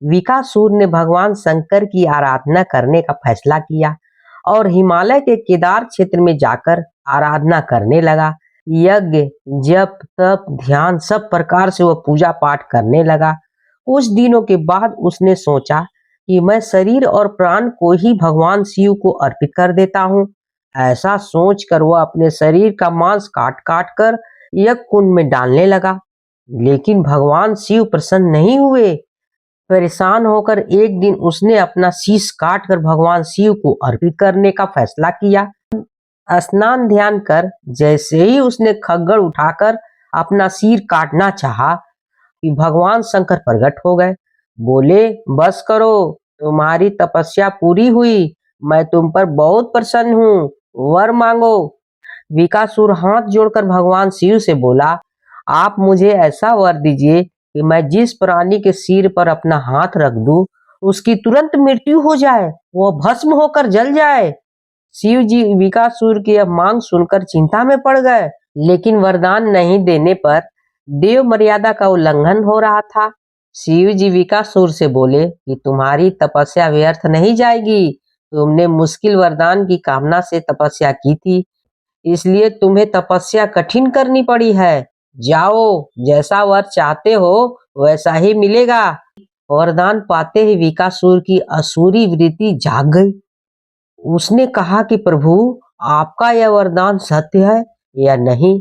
विकासुर ने भगवान शंकर की आराधना करने का फैसला किया और हिमालय के केदार क्षेत्र में जाकर आराधना करने लगा। यज्ञ, जप, तप, ध्यान सब प्रकार से वह पूजा पाठ करने लगा। कुछ दिनों के बाद उसने सोचा कि मैं शरीर और प्राण को ही भगवान शिव को अर्पित कर देता हूँ। ऐसा सोचकर वह अपने शरीर का मांस काट काट कर यज्ञ कुंड में डालने लगा। लेकिन भगवान शिव प्रसन्न नहीं हुए। परेशान होकर एक दिन उसने अपना शीश काट कर भगवान शिव को अर्पित करने का फैसला किया। स्नान ध्यान कर जैसे ही उसने खग्गड़ उठाकर अपना सिर काटना चाहा कि भगवान शंकर प्रकट हो गए। बोले, बस करो, तुम्हारी तपस्या पूरी हुई, मैं तुम पर बहुत प्रसन्न हूँ, वर मांगो। विकासुर हाथ जोड़कर भगवान शिव से बोला, आप मुझे ऐसा वर दीजिए कि मैं जिस प्राणी के सिर पर अपना हाथ रख दूं, उसकी तुरंत मृत्यु हो जाए, वो भस्म होकर जल जाए। शिव जी विकासुर की यह मांग सुनकर चिंता में पड़ गए, लेकिन वरदान नहीं देने पर देव मर्यादा का उल्लंघन हो रहा था। शिव जी विकासुर से बोले कि तुम्हारी तपस्या व्यर्थ नहीं जाएगी, तुमने मुश्किल वरदान की कामना से तपस्या की थी, इसलिए तुम्हें तपस्या कठिन करनी पड़ी है। जाओ, जैसा वर चाहते हो वैसा ही मिलेगा। वरदान पाते ही विकासुर की असुरी वृत्ति जाग गई। उसने कहा कि प्रभु, आपका यह वरदान सत्य है या नहीं,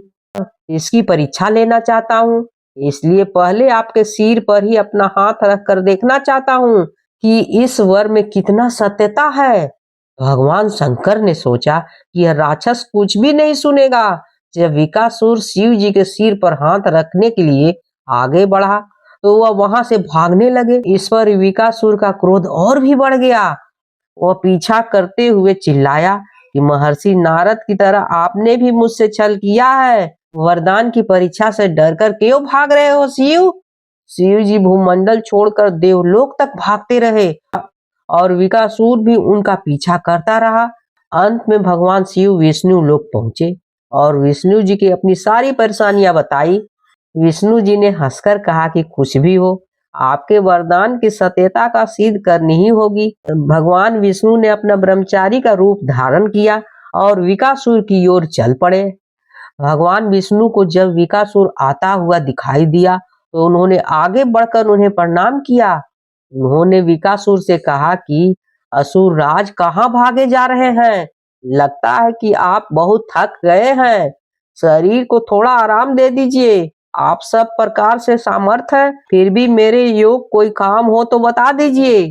इसकी परीक्षा लेना चाहता हूँ, इसलिए पहले आपके सिर पर ही अपना हाथ रख कर देखना चाहता हूँ कि इस वर में कितना सत्यता है। भगवान शंकर ने सोचा कि यह राक्षस कुछ भी नहीं सुनेगा। जब विकासुर शिव जी के सिर पर हाथ रखने के लिए आगे बढ़ा तो वह वहां से भागने लगे। इस पर विकासुर का क्रोध और भी बढ़ गया। वह पीछा करते हुए चिल्लाया कि महर्षि नारद की तरह आपने भी मुझसे छल किया है। वरदान की परीक्षा से डरकर क्यों भाग रहे हो शिव? शिव जी भूमंडल छोड़कर देवलोक तक भागते रहे और विकासुर भी उनका पीछा करता रहा। अंत में भगवान शिव विष्णु लोक पहुंचे और विष्णु जी की अपनी सारी परेशानियां बताई। विष्णु जी ने हंसकर कहा कि कुछ भी हो, आपके वरदान की सत्यता का सिद्ध करनी ही होगी। भगवान विष्णु ने अपना ब्रह्मचारी का रूप धारण किया और विकासुर की ओर चल पड़े। भगवान विष्णु को जब विकासुर आता हुआ दिखाई दिया तो उन्होंने आगे बढ़कर उन्हें प्रणाम किया। उन्होंने विकासुर से कहा कि असुर राज कहाँ भागे जा रहे हैं? लगता है कि आप बहुत थक गए हैं, शरीर को थोड़ा आराम दे दीजिए। आप सब प्रकार से सामर्थ हैं, फिर भी मेरे योग कोई काम हो तो बता दीजिए।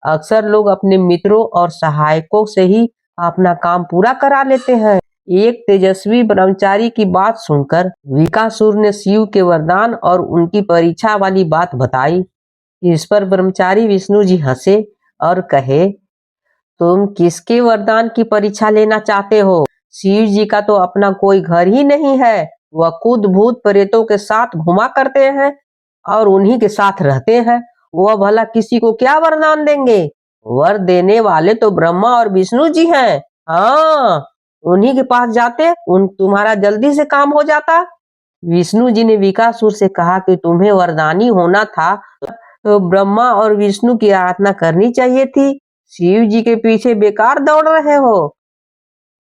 अक्सर लोग अपने मित्रों और सहायकों से ही अपना काम पूरा करा लेते हैं। एक तेजस्वी ब्रह्मचारी की बात सुनकर विकासुर ने शिव के वरदान और उनकी परीक्षा वाली बात बताई। इस पर ब्रह्मचारी विष्णु जी हंसे और कहे, तुम किसके वरदान की परीक्षा लेना चाहते हो? शिव जी का तो अपना कोई घर ही नहीं है, वह खुद भूत प्रेतों के साथ घुमा करते हैं और उन्हीं के साथ रहते हैं। वह भला किसी को क्या वरदान देंगे? वर देने वाले तो ब्रह्मा और विष्णु जी हैं। हाँ, उन्हीं के पास जाते, उन तुम्हारा जल्दी से काम हो जाता। विष्णु जी ने विकासुर से कहा कि तुम्हें वरदानी होना था तो ब्रह्मा और विष्णु की आराधना करनी चाहिए थी। शिव जी के पीछे बेकार दौड़ रहे हो।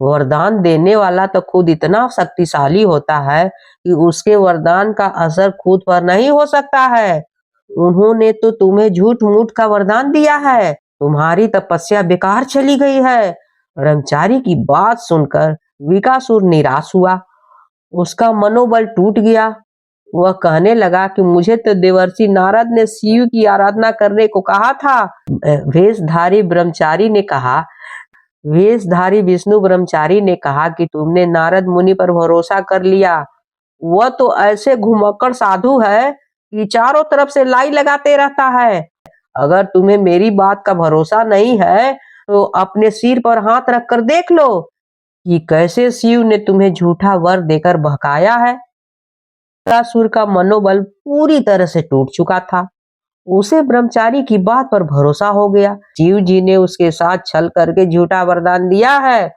वरदान देने वाला तो खुद इतना शक्तिशाली होता है कि उसके वरदान का असर खुद पर नहीं हो सकता है। उन्होंने तो तुम्हें झूठ मूठ का वरदान दिया है, तुम्हारी तपस्या बेकार चली गई है। ब्रह्मचारी की बात सुनकर विकासुर निराश हुआ, उसका मनोबल टूट गया। वह कहने लगा कि मुझे तो देवर्षि नारद ने शिव की आराधना करने को कहा था। वेशधारी विष्णु ब्रह्मचारी ने कहा कि तुमने नारद मुनि पर भरोसा कर लिया। वह तो ऐसे घुमक्कड़ साधु है कि चारों तरफ से लाई लगाते रहता है। अगर तुम्हें मेरी बात का भरोसा नहीं है तो अपने सिर पर हाथ रखकर देख लो कि कैसे शिव ने तुम्हें झूठा वर देकर बहकाया है। असुर का मनोबल पूरी तरह से टूट चुका था। उसे ब्रह्मचारी की बात पर भरोसा हो गया। शिव जी ने उसके साथ छल करके झूठा वरदान दिया है।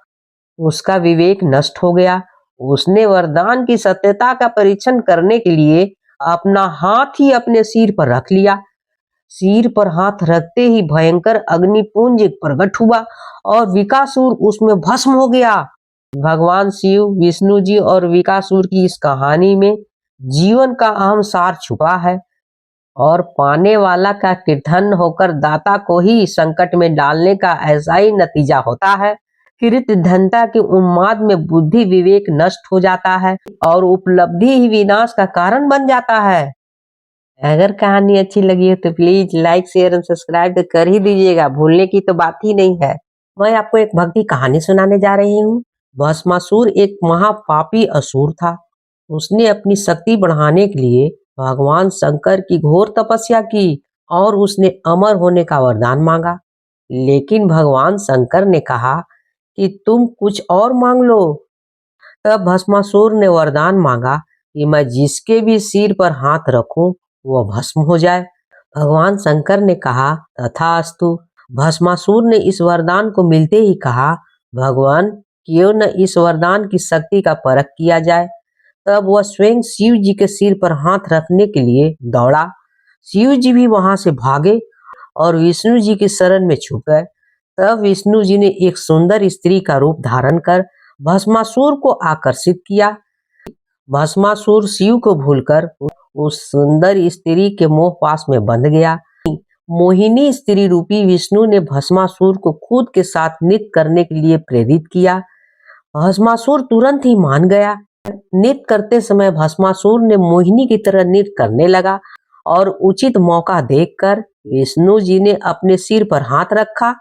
उसका विवेक नष्ट हो गया। उसने वरदान की सत्यता का परीक्षण करने के लिए अपना हाथ ही अपने सिर पर रख लिया। सिर पर हाथ रखते ही भयंकर अग्निपुंज प्रकट हुआ और विकासुर उसमें भस्म हो गया। भगवान शिव, विष्णु जी और विकासुर की इस कहानी में जीवन का अहम सार छुपा है और पाने वाला का कृतघ्न होकर दाता को ही संकट में डालने का ऐसा ही नतीजा होता है। कृतघ्नता के उन्माद में बुद्धि विवेक नष्ट हो जाता है और उपलब्धि ही विनाश का कारण बन जाता है। अगर कहानी अच्छी लगी हो तो please like share and subscribe तो कर ही दीजिएगा, भूलने की तो बात ही नहीं है। मैं आपको एक भक्ति कहानी सुनाने जा रही हूँ। भस्मासुर एक महापापी असुर था। उसने अपनी शक्ति बढ़ाने के लिए भगवान शंकर की घोर तपस्या की और उसने अमर होने का वरदान मांगा। लेकिन भगवान शंकर ने कहा कि तुम कुछ और मांग लो। तब भस्मासुर ने वरदान मांगा कि मैं जिसके भी सिर पर हाथ रखूं वह भस्म हो जाए। भगवान शंकर ने कहा तथास्तु। भस्मासुर ने इस वरदान को मिलते ही कहा, भगवान क्यों न इस वरदान की शक्ति का परख किया जाए। तब वह स्वयं शिव जी के सिर पर हाथ रखने के लिए दौड़ा। शिव जी भी वहां से भागे और विष्णु जी की शरण में छुप गए। तब विष्णु जी ने एक सुंदर स्त्री का रूप धारण कर भस्मासुर को आकर्षित किया। भस्मासुर शिव को भूलकर उस सुंदर स्त्री के मोह पास में बंध गया। मोहिनी स्त्री रूपी विष्णु ने भस्मासुर को खुद के साथ नृत्य करने के लिए प्रेरित किया। भस्मासुर तुरंत ही मान गया। नृत्य करते समय भस्मासुर ने मोहिनी की तरह नृत्य करने लगा और उचित मौका देखकर विष्णु जी ने अपने सिर पर हाथ रखा।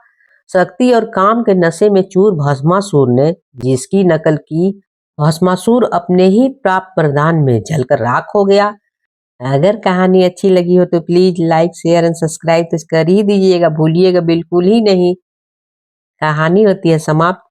शक्ति और काम के नशे में चूर भस्मासुर ने जिसकी नकल की, भस्मासुर अपने ही प्राप्त वरदान में जलकर राख हो गया। अगर कहानी अच्छी लगी हो तो please like share and subscribe तो कर ही दीजिएगा, भूलिएगा बिल्कुल ही नहीं। कहानी होती है समाप्त।